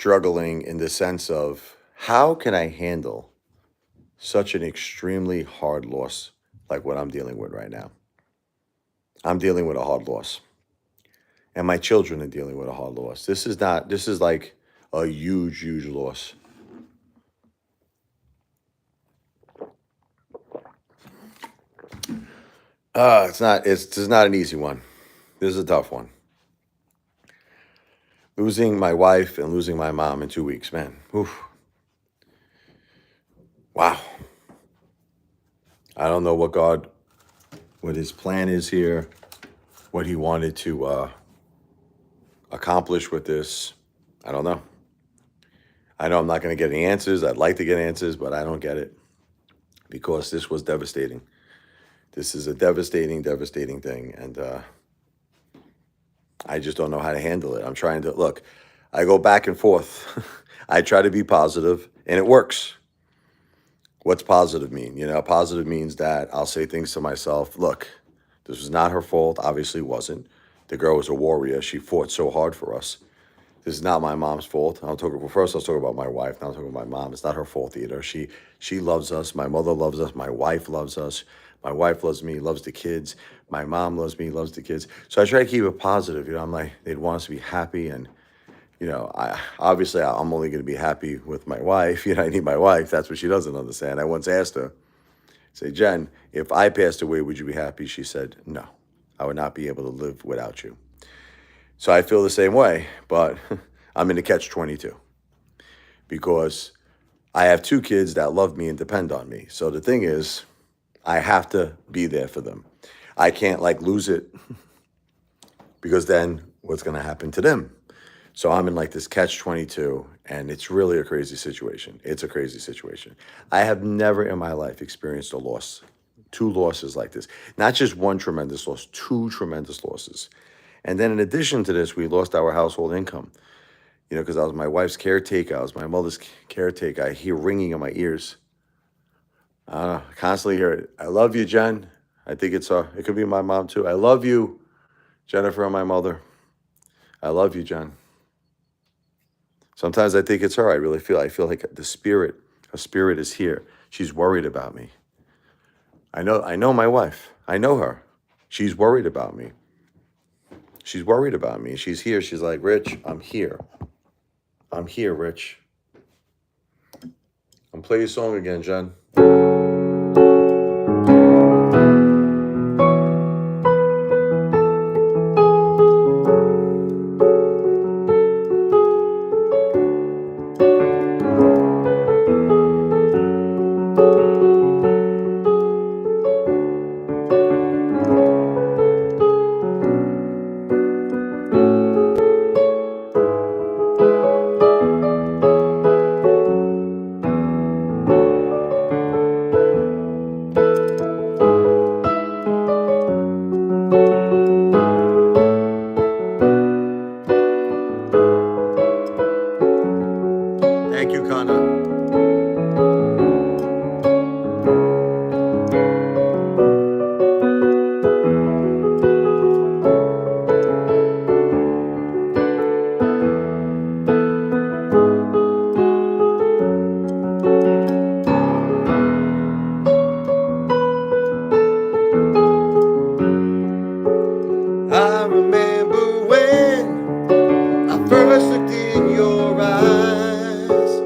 struggling in the sense of how can I handle such an extremely hard loss like what I'm dealing with right now? I'm dealing with a hard loss, and my children are dealing with a hard loss. This is like a huge, huge loss. It's just not an easy one. This is a tough one. Losing my wife and losing my mom in 2 weeks, man. Oof. Wow. I don't know what his plan is here, what he wanted to accomplish with this. I don't know. I know I'm not going to get any answers. I'd like to get answers, but I don't get it because this was devastating. This is a devastating, devastating thing. And I just don't know how to handle it. I'm trying to look, I go back and forth. I try to be positive and it works. What's positive mean? Positive means that I'll say things to myself. Look, this was not her fault. Obviously, it wasn't. The girl was a warrior. She fought so hard for us. This is not my mom's fault. First, I'll talk about my wife. Now I'll talk about my mom. It's not her fault either. She loves us. My mother loves us. My wife loves us. My wife loves me, loves the kids. My mom loves me, loves the kids. So I try to keep it positive. I'm like, they'd want us to be happy. And, I'm only going to be happy with my wife. I need my wife. That's what she doesn't understand. I once asked her, say, Jen, if I passed away, would you be happy? She said, no, I would not be able to live without you. So I feel the same way, but I'm in a catch-22 because I have two kids that love me and depend on me. So the thing is, I have to be there for them. I can't lose it because then what's going to happen to them? So I'm in this catch-22 and it's really a crazy situation. It's a crazy situation. I have never in my life experienced a loss, two losses like this. Not just one tremendous loss, two tremendous losses. And then in addition to this, we lost our household income, because I was my wife's caretaker. I was my mother's caretaker. I hear ringing in my ears. I constantly hear it. I love you, Jen. I think it could be my mom too. I love you, Jennifer, and my mother. I love you, Jen. Sometimes I think it's her. I feel like her spirit is here. She's worried about me. I know my wife. I know her. She's worried about me. She's worried about me. She's here. She's like, Rich, I'm here. I'm here, Rich. I'm playing your song again, Jen. Thank you, Kana. I remember when I first looked in your eyes.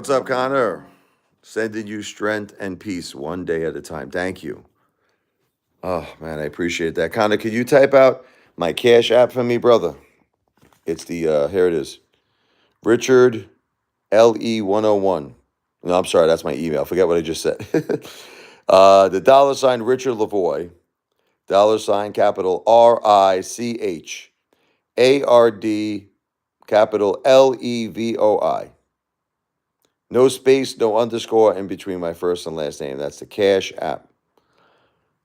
What's up, Connor? Sending you strength and peace one day at a time. Thank you. Oh, man, I appreciate that. Connor, could you type out my Cash App for me, brother? It's here it is. Richard LE101. No, I'm sorry, that's my email. Forget what I just said. The $ Richard Lavoie, capital RICHARD, capital LEVOI. No space, no underscore in between my first and last name. That's the Cash App.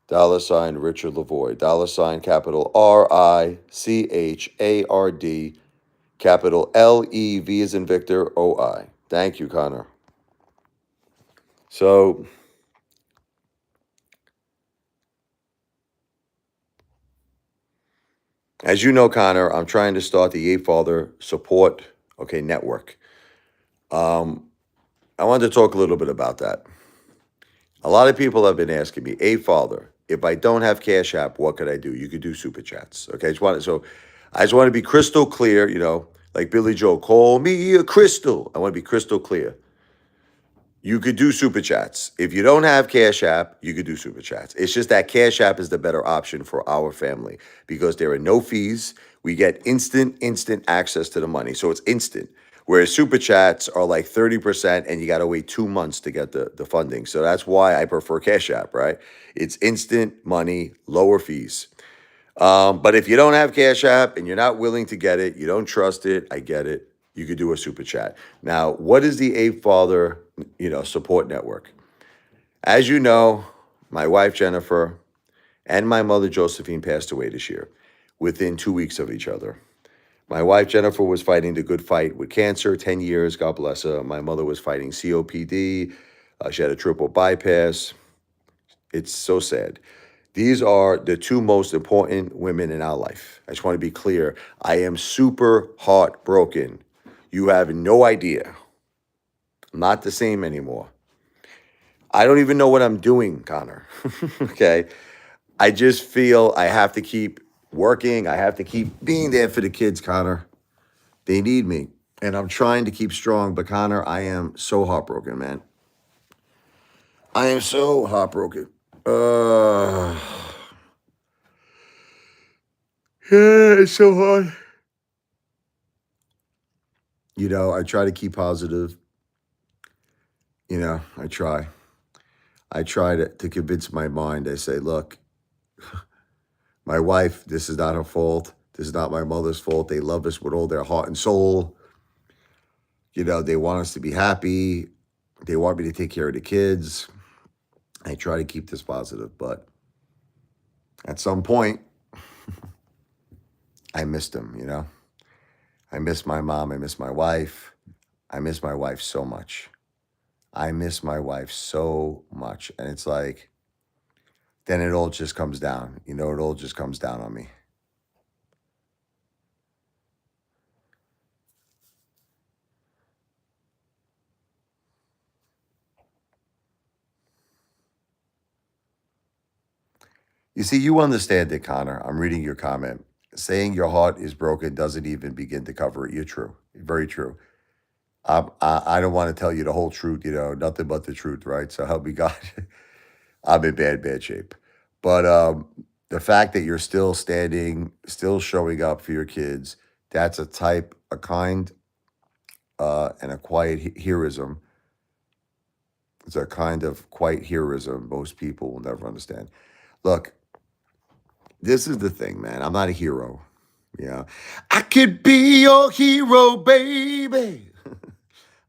$ Richard Lavoie. Capital RICHARD, capital LEV as in Victor OI. Thank you, Connor. So, as you know, Connor, I'm trying to start the Apefather support, network. I wanted to talk a little bit about that. A lot of people have been asking me, Apefather, if I don't have Cash App, what could I do? You could do super chats. Okay, I just want to be crystal clear. Like Billy Joel, call me a crystal. I want to be crystal clear. You could do super chats. If you don't have Cash App, you could do super chats. It's just that Cash App is the better option for our family because there are no fees. We get instant access to the money. So it's instant. Whereas super chats are like 30% and you got to wait 2 months to get the funding. So that's why I prefer Cash App, right? It's instant money, lower fees. But if you don't have Cash App and you're not willing to get it, you don't trust it, I get it. You could do a super chat. Now, what is the Apefather, support network? As you know, my wife Jennifer and my mother Josephine passed away this year, within 2 weeks of each other. My wife Jennifer was fighting the good fight with cancer, 10 years, God bless her. My mother was fighting COPD. She had a triple bypass. It's so sad. These are the two most important women in our life. I just want to be clear. I am super heartbroken. You have no idea. I'm not the same anymore. I don't even know what I'm doing, Connor. Okay. I just feel I have to keep working. I have to keep being there for the kids, Connor. They need me. And I'm trying to keep strong. But, Connor, I am so heartbroken, man. I am so heartbroken. Yeah, it's so hard. I try to keep positive. I try. I try to convince my mind. I say, look, my wife, this is not her fault. This is not my mother's fault. They love us with all their heart and soul. They want us to be happy. They want me to take care of the kids. I try to keep this positive, but at some point, I missed them, I miss my mom. I miss my wife. I miss my wife so much. I miss my wife so much. And it's like, then it all just comes down. It all just comes down on me. You see, you understand it, Connor. I'm reading your comment. Saying your heart is broken doesn't even begin to cover it. You're true. Very true. I don't want to tell you the whole truth, nothing but the truth, right? So help me God. I'm in bad shape. But the fact that you're still standing, still showing up for your kids, that's a kind, and a quiet heroism. It's a kind of quiet heroism most people will never understand. Look, this is the thing, man. I'm not a hero. I could be your hero, baby.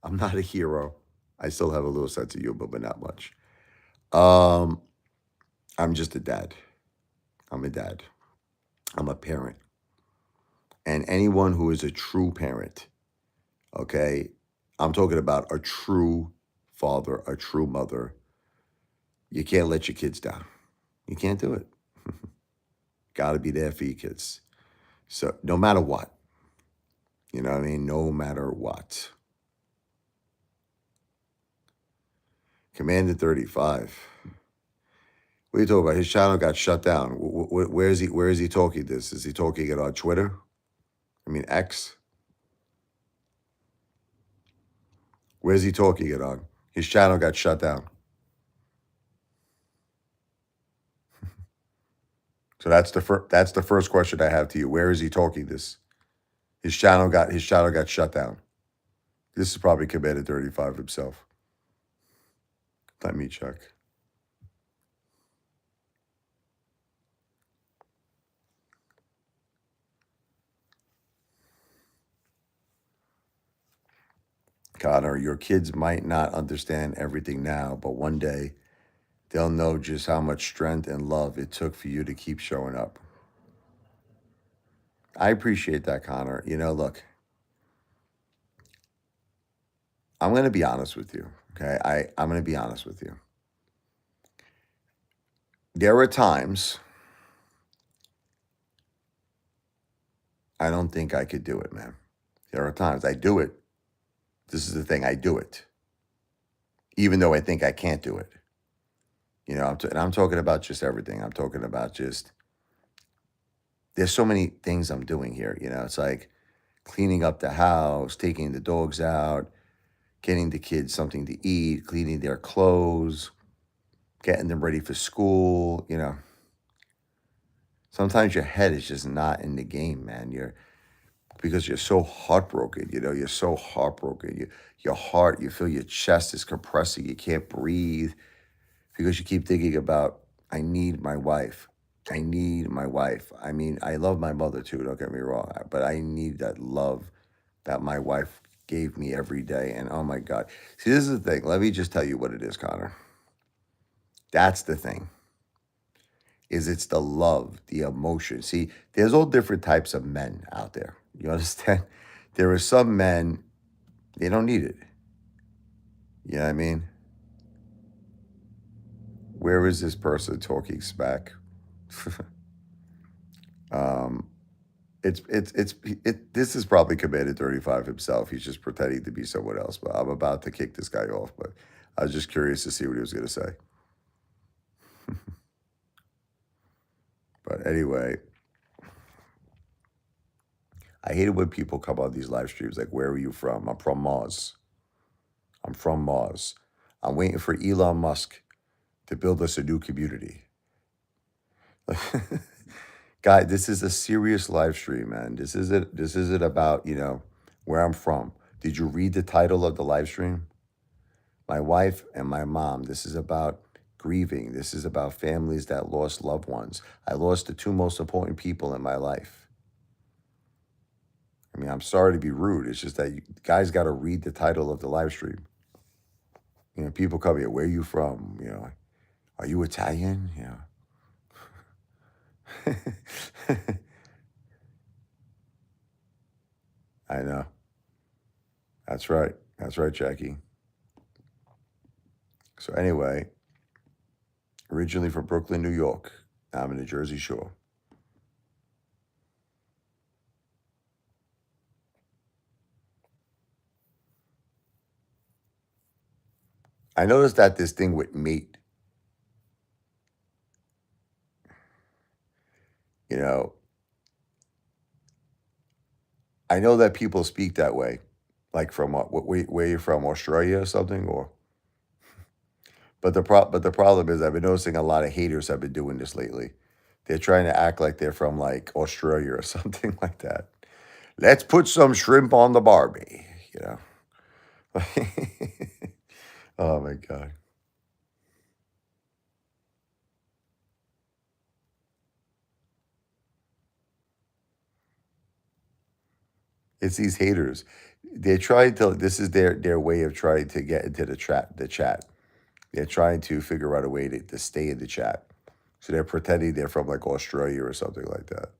I'm not a hero. I still have a little sense of humor, but not much. Um, I'm just a dad. I'm a dad. I'm a parent. And anyone who is a true parent, okay, I'm talking about a true father, a true mother. You can't let your kids down. You can't do it. Got to be there for your kids. So no matter what, you know what I mean? No matter what. Commander 35. What are you talking about? His channel got shut down. Where is he? Where is he talking this? Is he talking it on Twitter? I mean, X? Where's he talking it on? His channel got shut down. So that's the first question I have to you. Where is he talking this? His channel got shut down. This is probably Commander 35 himself. Let me check. Connor, your kids might not understand everything now, but one day they'll know just how much strength and love it took for you to keep showing up. I appreciate that, Connor. Look, I'm going to be honest with you. Okay. I'm going to be honest with you. There are times I don't think I could do it, man. There are times I do it. This is the thing. I do it, even though I think I can't do it. And I'm talking about just everything. I'm talking about just, there's so many things I'm doing here. It's like cleaning up the house, taking the dogs out, getting the kids something to eat, cleaning their clothes, getting them ready for school. Sometimes your head is just not in the game, man. Because you're so heartbroken. You're so heartbroken. Your heart, you feel your chest is compressing. You can't breathe because you keep thinking about, I need my wife. I need my wife. I mean, I love my mother too, don't get me wrong, but I need that love that my wife gave me every day. And oh my God. See, this is the thing. Let me just tell you what it is, Connor. That's the thing. It's the love, the emotion. See, there's all different types of men out there. You understand? There are some men, they don't need it. You know what I mean? Where is this person talking smack? um, this is probably Commander 35 himself. He's just pretending to be someone else. But I'm about to kick this guy off. But I was just curious to see what he was going to say. But anyway, I hate it when people come on these live streams like, where are you from? I'm from Mars. I'm from Mars. I'm waiting for Elon Musk to build us a new community. Guy, this is a serious live stream, man. This isn't about, where I'm from. Did you read the title of the live stream? My wife and my mom. This is about grieving. This is about families that lost loved ones. I lost the two most important people in my life. I mean, I'm sorry to be rude. It's just that you guys got to read the title of the live stream. People come here, where are you from? Are you Italian? I know. That's right. That's right, Jackie. So anyway, originally from Brooklyn, New York. Now I'm in the Jersey Shore. I noticed that this thing with mate, I know that people speak that way, like from where you're from, Australia or something, or. But the problem is, I've been noticing a lot of haters have been doing this lately. They're trying to act like they're from like Australia or something like that. Let's put some shrimp on the Barbie, Oh my God. It's these haters. They're trying to, this is their way of trying to get into the chat. They're trying to figure out a way to stay in the chat. So they're pretending they're from like Australia or something like that.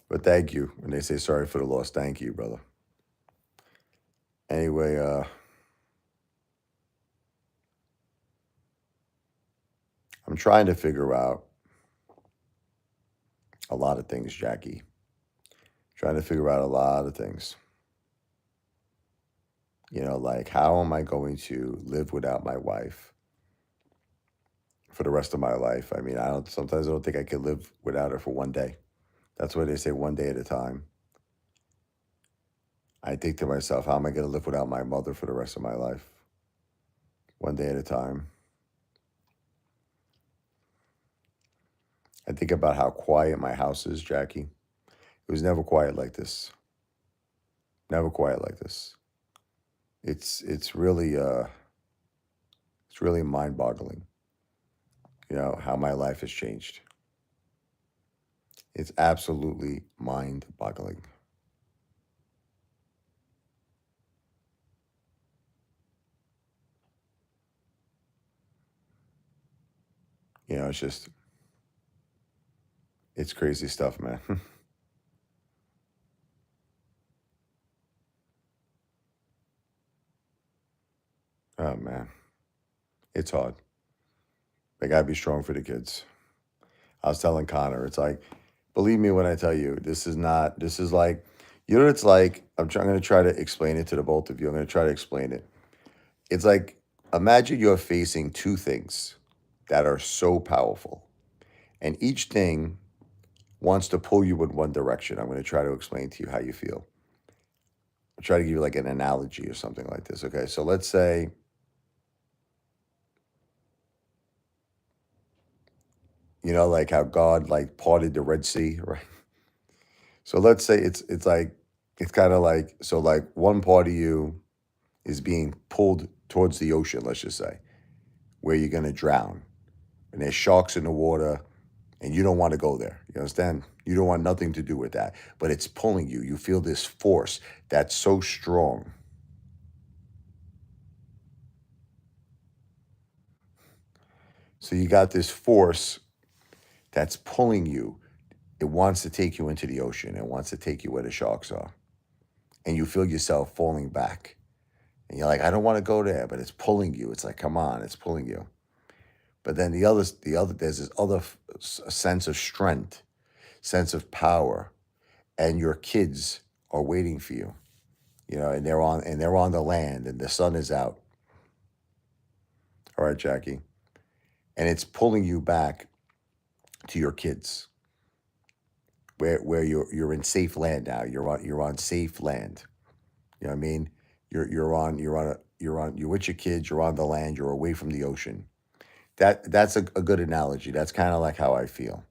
But thank you. When they say sorry for the loss, thank you, brother. Anyway, I'm trying to figure out a lot of things, Jackie. Trying to figure out a lot of things. Like how am I going to live without my wife? for the rest of my life. I mean, sometimes I don't think I could live without her for one day. That's why they say one day at a time. I think to myself, how am I going to live without my mother for the rest of my life? One day at a time. I think about how quiet my house is, Jackie. It was never quiet like this. Never quiet like this. It's really mind-boggling. How my life has changed. It's absolutely mind-boggling. It's crazy stuff, man. Oh man, it's hard. They gotta be strong for the kids. I was telling Connor, it's like, believe me when I tell you, this is not. This is like, what it's like. I'm going to try to explain it to the both of you. I'm going to try to explain it. It's like, imagine you're facing two things that are so powerful, and each thing wants to pull you in one direction. I'm going to try to explain to you how you feel. I'll try to give you like an analogy or something like this. Okay, so let's say, like how God like parted the Red Sea, right? So let's say it's kind of like, so like one part of you is being pulled towards the ocean, let's just say, where you're going to drown. And there's sharks in the water, and you don't want to go there. You understand? You don't want nothing to do with that. But it's pulling you. You feel this force that's so strong. So you got this force that's pulling you. It wants to take you into the ocean. It wants to take you where the sharks are. And you feel yourself falling back. And you're like, I don't want to go there, but it's pulling you. It's like, come on, it's pulling you. But then there's this other sense of strength, sense of power, and your kids are waiting for you, and they're on the land, and the sun is out. All right, Jackie, and it's pulling you back to your kids, where you're in safe land now. You're on safe land. You know what I mean? You're with your kids. You're on the land. You're away from the ocean. That's a good analogy. That's kind of like how I feel.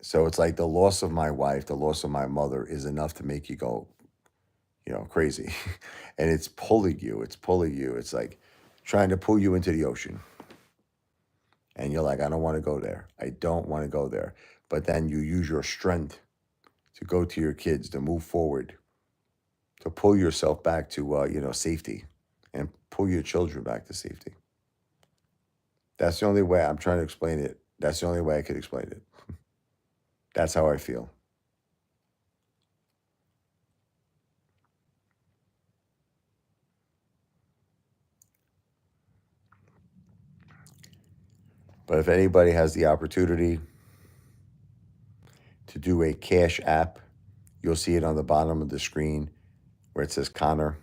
So it's like the loss of my wife, the loss of my mother is enough to make you go, crazy. And it's pulling you. It's pulling you. It's like trying to pull you into the ocean. And you're like, I don't want to go there. I don't want to go there. But then you use your strength to go to your kids, to move forward, to pull yourself back to, safety, and pull your children back to safety. That's the only way I'm trying to explain it. That's the only way I could explain it. That's how I feel. But if anybody has the opportunity to do a Cash App, you'll see it on the bottom of the screen where it says Connor.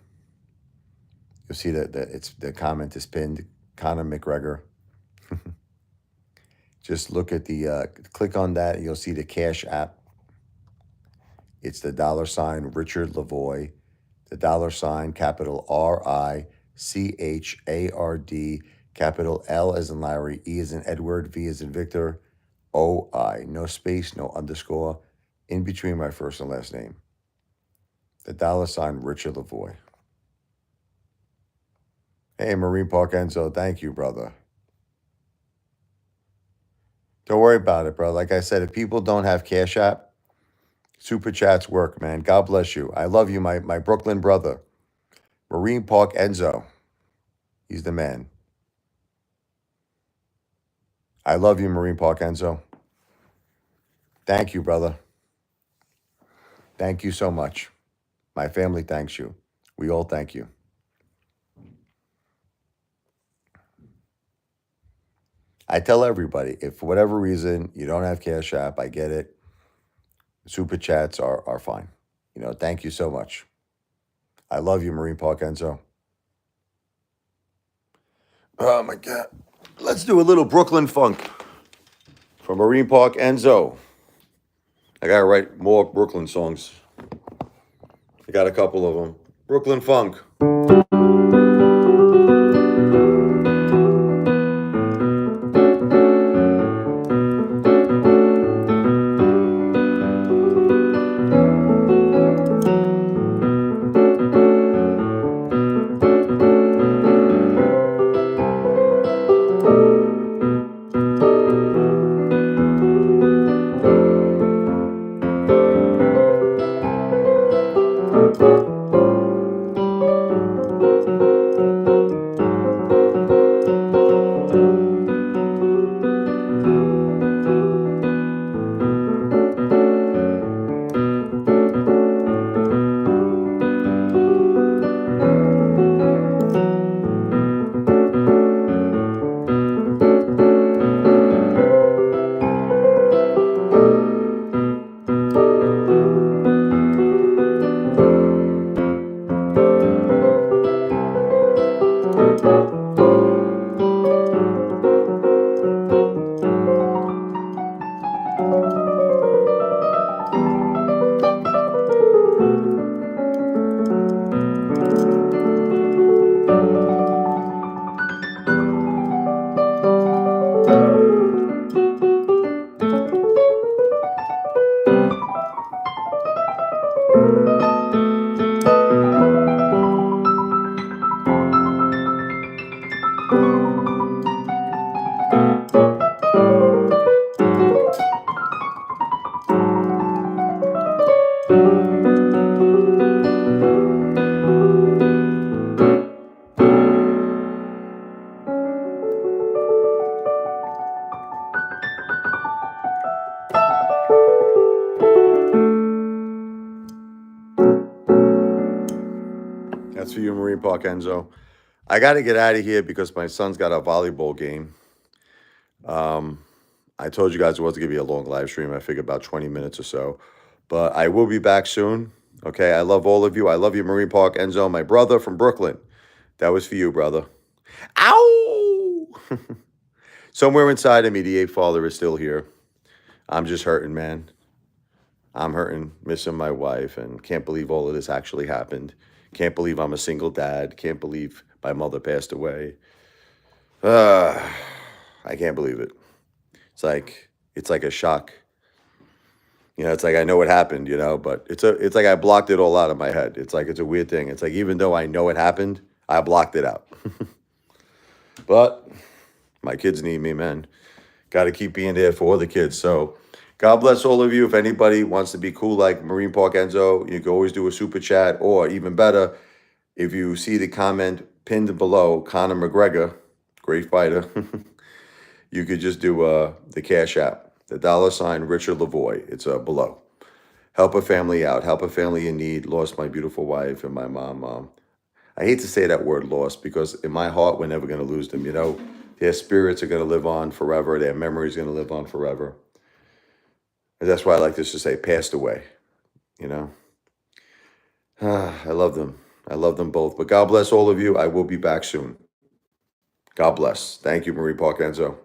You'll see that the comment is pinned, Connor McGregor. Just look at click on that, and you'll see the Cash App. It's the $ Richard Lavoie, the $ capital RICHARD, capital L as in Larry, E as in Edward, V as in Victor, OI. No space, no underscore, in between my first and last name. The $ Richard Lavoie. Hey, Marine Park Enzo, thank you, brother. Don't worry about it, bro. Like I said, if people don't have Cash App, Super Chats work, man. God bless you. I love you, my Brooklyn brother. Marine Park Enzo. He's the man. I love you, Marine Park Enzo. Thank you, brother. Thank you so much. My family thanks you. We all thank you. I tell everybody, if for whatever reason you don't have Cash App, I get it. Super Chats are fine. Thank you so much. I love you, Marine Park Enzo. Oh my God. Let's do a little Brooklyn funk from Marine Park Enzo. I gotta write more Brooklyn songs. I got a couple of them. Brooklyn funk. That's for you, Marine Park Enzo. I got to get out of here because my son's got a volleyball game. I told you guys it was going to be a long live stream. I figured about 20 minutes or so. But I will be back soon. Okay, I love all of you. I love you, Marine Park Enzo, my brother from Brooklyn. That was for you, brother. Ow! Somewhere inside of me, the Apefather is still here. I'm just hurting, man. I'm hurting, missing my wife, and can't believe all of this actually happened. Can't believe I'm a single dad. Can't believe my mother passed away. I can't believe it. It's like a shock. You know, it's like I know what happened, you know, but it's like I blocked it all out of my head. It's like it's a weird thing. It's like even though I know it happened, I blocked it out. But my kids need me, man. Got to keep being there for the kids. So God bless all of you. If anybody wants to be cool like Marine Park Enzo, you can always do a super chat, or even better, if you see the comment pinned below, Conor McGregor, great fighter, you could just do the Cash App, the $ Richard Lavoie. It's below. Help a family out. Help a family in need. Lost my beautiful wife and my mom. I hate to say that word lost because in my heart, we're never going to lose them. You know, their spirits are going to live on forever. Their memories are going to live on forever. And that's why I like this to say passed away, you know. I love them. I love them both. But God bless all of you. I will be back soon. God bless. Thank you, Marie Park Enzo.